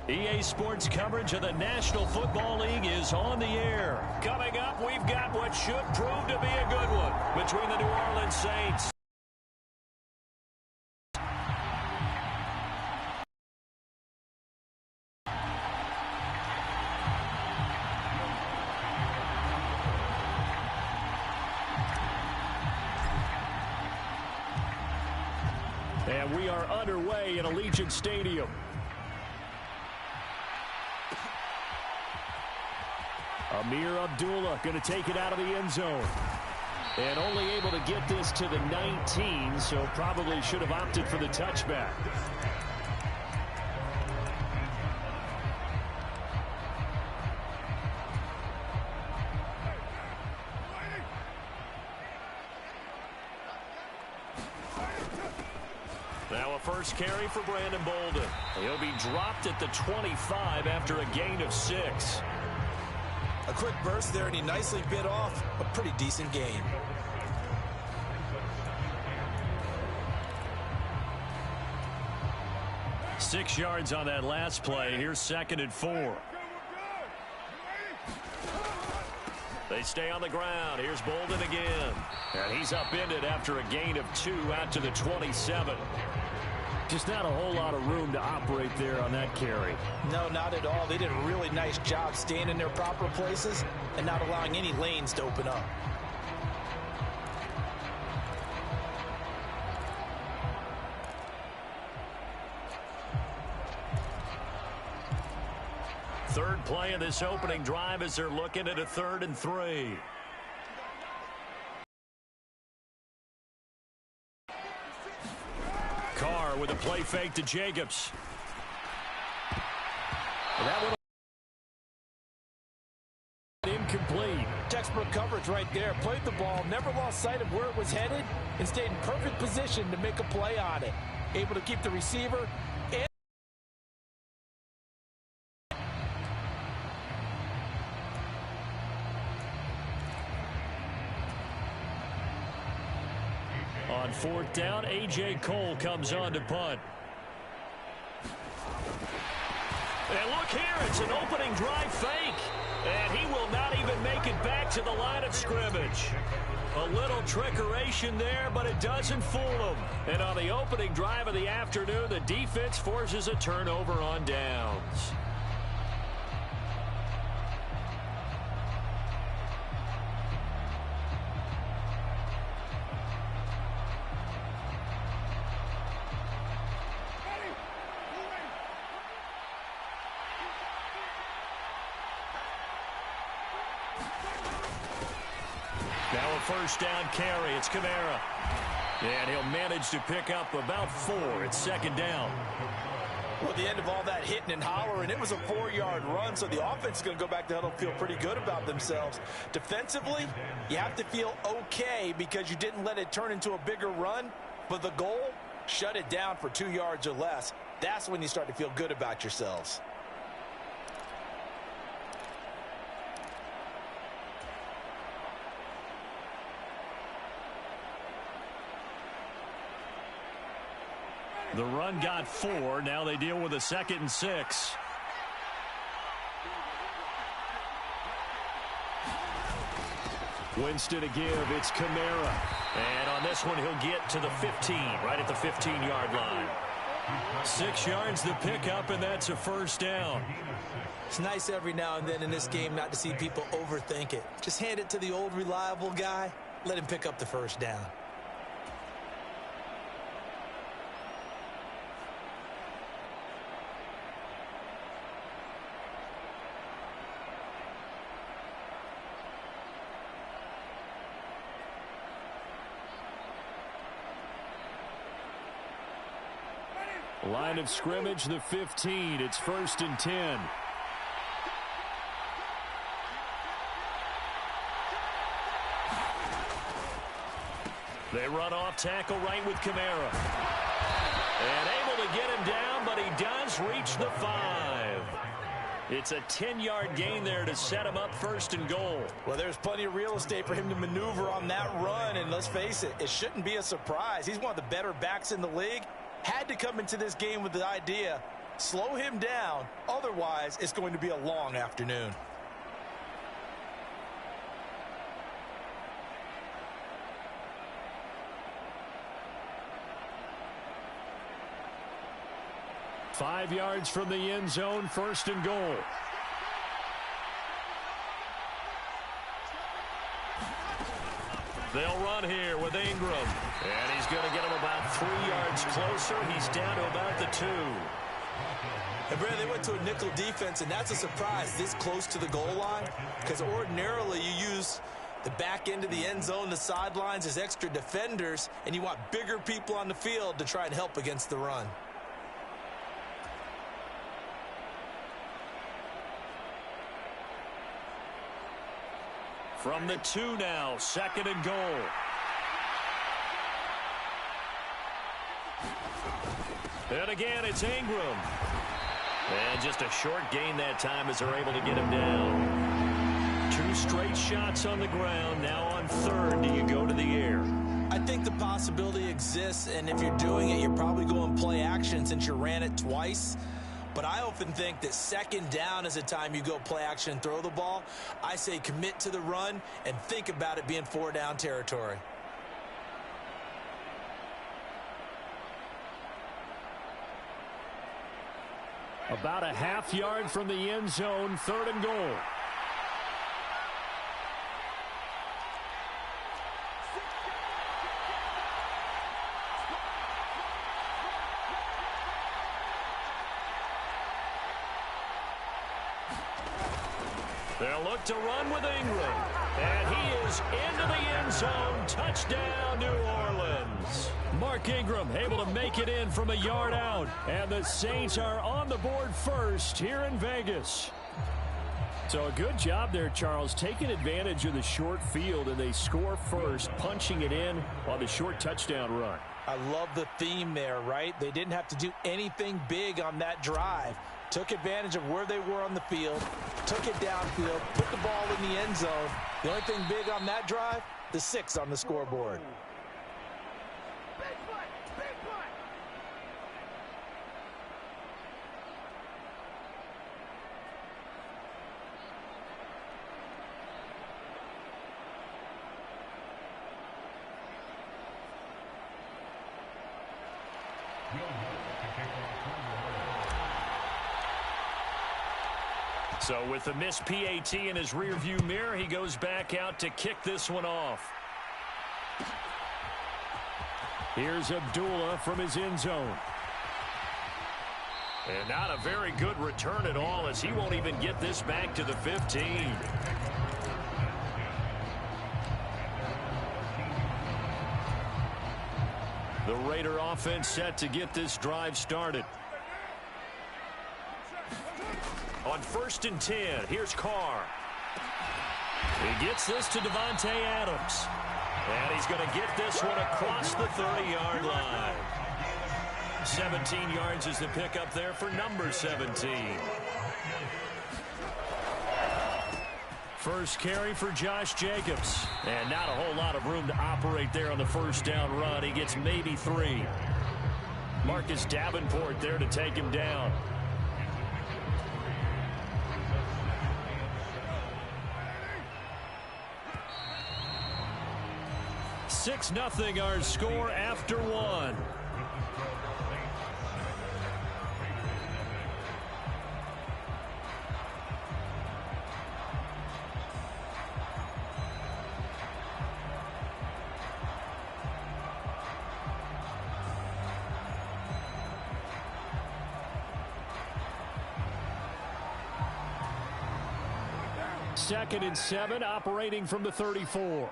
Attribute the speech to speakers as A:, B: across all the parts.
A: EA Sports coverage of the National Football League is on the air. Coming up, we've got what should prove to be a good one between the New Orleans Saints. And we are underway in Allegiant Stadium. Amir Abdullah going to take it out of the end zone. And only able to get this to the 19, so probably should have opted for the touchback. Now a first carry for Brandon Bolden. He'll be dropped at the 25 after a gain of 6.
B: A quick burst there, and he nicely bit off a pretty decent gain.
A: Six yards on that last play. Here's 2nd and 4. They stay on the ground. Here's Bolden again. And he's upended after a gain of 2 out to the 27. Just not a whole lot of room to operate there on that carry.
B: No, not at all. They did a really nice job staying in their proper places and not allowing any lanes to open up.
A: Third play of this opening drive as they're looking at a 3rd and 3. Carr with a play fake to Jacobs. That one incomplete.
B: Textbook coverage right there. Played the ball, never lost sight of where it was headed, and stayed in perfect position to make a play on it. Able to keep the receiver and
A: on 4th down, A.J. Cole comes on to punt. And look here, it's an opening drive fake. And he will not even make it back to the line of scrimmage. A little trickeration there, but it doesn't fool him. And on the opening drive of the afternoon, the defense forces a turnover on downs. Now a first down carry. It's Kamara. And he'll manage to pick up about 4. It's 2nd down.
B: Well, at the end of all that hitting and hollering, it was a 4-yard run, so the offense is going to go back to huddle, feel pretty good about themselves. Defensively, you have to feel okay because you didn't let it turn into a bigger run, but the goal, shut it down for 2 yards or less. That's when you start to feel good about yourselves.
A: The run got 4. Now they deal with a 2nd and 6. Winston to give. It's Kamara. And on this one, he'll get to the 15, right at the 15-yard line. 6 yards the pickup, and that's a first down.
B: It's nice every now and then in this game not to see people overthink it. Just hand it to the old reliable guy. Let him pick up the first down.
A: Line of scrimmage, the 15. It's 1st and 10. They run off tackle right with Kamara. And able to get him down, but he does reach the 5. It's a 10-yard gain there to set him up 1st and goal.
B: Well, there's plenty of real estate for him to maneuver on that run, and let's face it, it shouldn't be a surprise. He's one of the better backs in the league. Had to come into this game with the idea Slow him down. Otherwise, it's going to be a long afternoon.
A: Five yards from the end zone, first and goal. They'll run here with Ingram. And he's going to get him about 3 yards closer. He's down to about the 2.
B: And Brad, they went to a nickel defense, and that's a surprise this close to the goal line, because ordinarily you use the back end of the end zone, the sidelines as extra defenders, and you want bigger people on the field to try and help against the run.
A: From the 2 now, second and goal. And again, it's Ingram. And just a short gain that time as they're able to get him down. 2 straight shots on the ground. Now on third, do you go to the air?
B: I think the possibility exists, and if you're doing it, you're probably going play action since you ran it twice. But I often think that second down is a time you go play action and throw the ball. I say commit to the run and think about it being 4 down territory.
A: About a half yard from the end zone, third and goal. They'll look to run with Ingram. And he is into the end zone. Touchdown, New Orleans. Mark Ingram able to make it in from a yard out. And the Saints are on the board first here in Vegas. So a good job there, Charles, taking advantage of the short field, and they score first, punching it in on the short touchdown run.
B: I love the theme there, right? They didn't have to do anything big on that drive. Took advantage of where they were on the field, took it downfield, put the ball in the end zone. The only thing big on that drive, the 6 on the scoreboard.
A: So with the missed PAT in his rearview mirror, he goes back out to kick this one off. Here's Abdullah from his end zone. And not a very good return at all, as he won't even get this back to the 15. The Raider offense set to get this drive started. On first and 10, here's Carr. He gets this to Devontae Adams. And he's going to get this one across the 30-yard line. 17 yards is the pickup there for number 17. First carry for Josh Jacobs. And not a whole lot of room to operate there on the first down run. He gets maybe 3. Marcus Davenport there to take him down. 6-0 our score after 1. Second and 7, operating from the 34.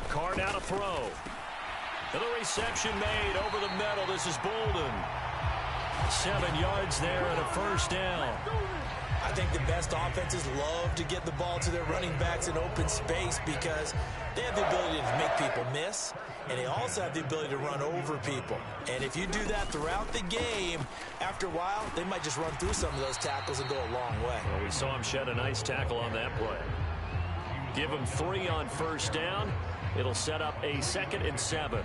A: Carr now to throw. And the reception made over the middle. This is Bolden. 7 yards there and a first down.
B: I think the best offenses love to get the ball to their running backs in open space because they have the ability to make people miss, and they also have the ability to run over people. And if you do that throughout the game, after a while, they might just run through some of those tackles and go a long way.
A: Well, we saw him shed a nice tackle on that play. Give him 3 on first down. It'll set up a 2nd and 7.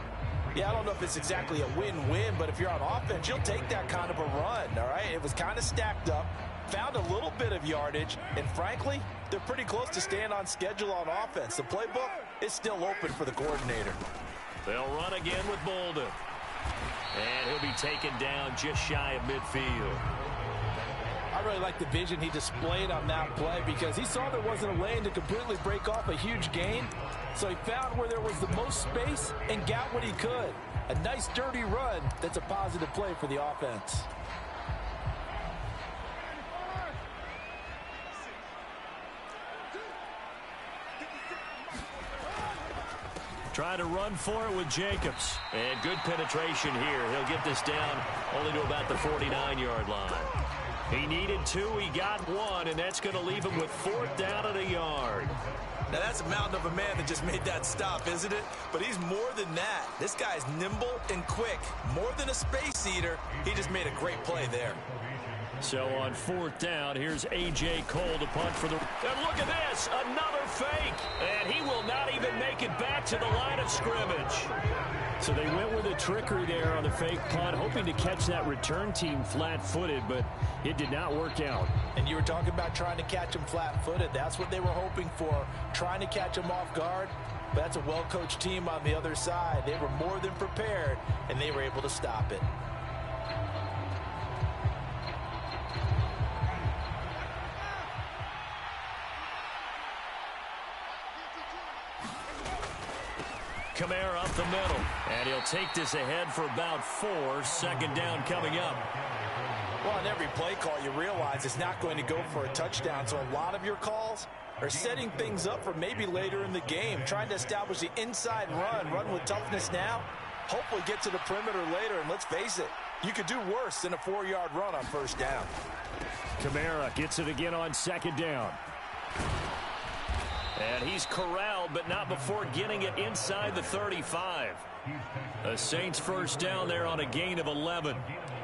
B: Yeah, I don't know if it's exactly a win-win, but if you're on offense, you'll take that kind of a run, all right? It was kind of stacked up, found a little bit of yardage, and frankly, they're pretty close to staying on schedule on offense. The playbook is still open for the coordinator.
A: They'll run again with Bolden. And he'll be taken down just shy of midfield.
C: I really like the vision he displayed on that play because he saw there wasn't a lane to completely break off a huge gain. So he found where there was the most space and got what he could. A nice dirty run that's a positive play for the offense.
A: Try to run for it with Jacobs. And good penetration here. He'll get this down only to about the 49-yard line. He needed 2. He got 1, and that's going to leave him with 4th down and a yard.
B: Now, that's a mountain of a man that just made that stop, isn't it? But he's more than that. This guy's nimble and quick. More than a space eater, he just made a great play there.
A: So on 4th down, here's A.J. Cole to punt for the... And look at this, another fake. And he will not even make it back to the line of scrimmage. So they went with a trickery there on the fake punt, hoping to catch that return team flat-footed, but it did not work out.
B: And you were talking about trying to catch him flat-footed. That's what they were hoping for, trying to catch him off guard. But that's a well-coached team on the other side. They were more than prepared, and they were able to stop it.
A: Kamara up the middle, and he'll take this ahead for about 4. 2nd down coming up.
B: Well, on every play call, you realize it's not going to go for a touchdown, so a lot of your calls are setting things up for maybe later in the game, trying to establish the inside run with toughness now, hopefully get to the perimeter later, and let's face it, you could do worse than a 4-yard run on 1st down.
A: Kamara gets it again on 2nd down. And he's corralled, but not before getting it inside the 35. The Saints 1st down there on a gain of 11.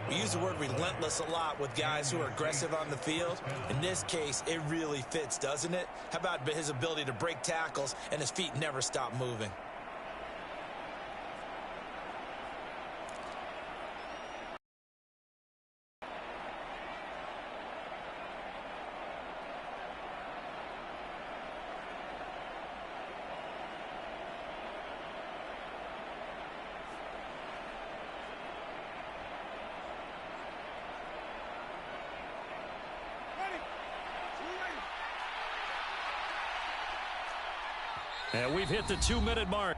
B: We use the word relentless a lot with guys who are aggressive on the field. In this case, it really fits, doesn't it? How about his ability to break tackles and his feet never stop moving?
A: And we've hit the 2-minute mark.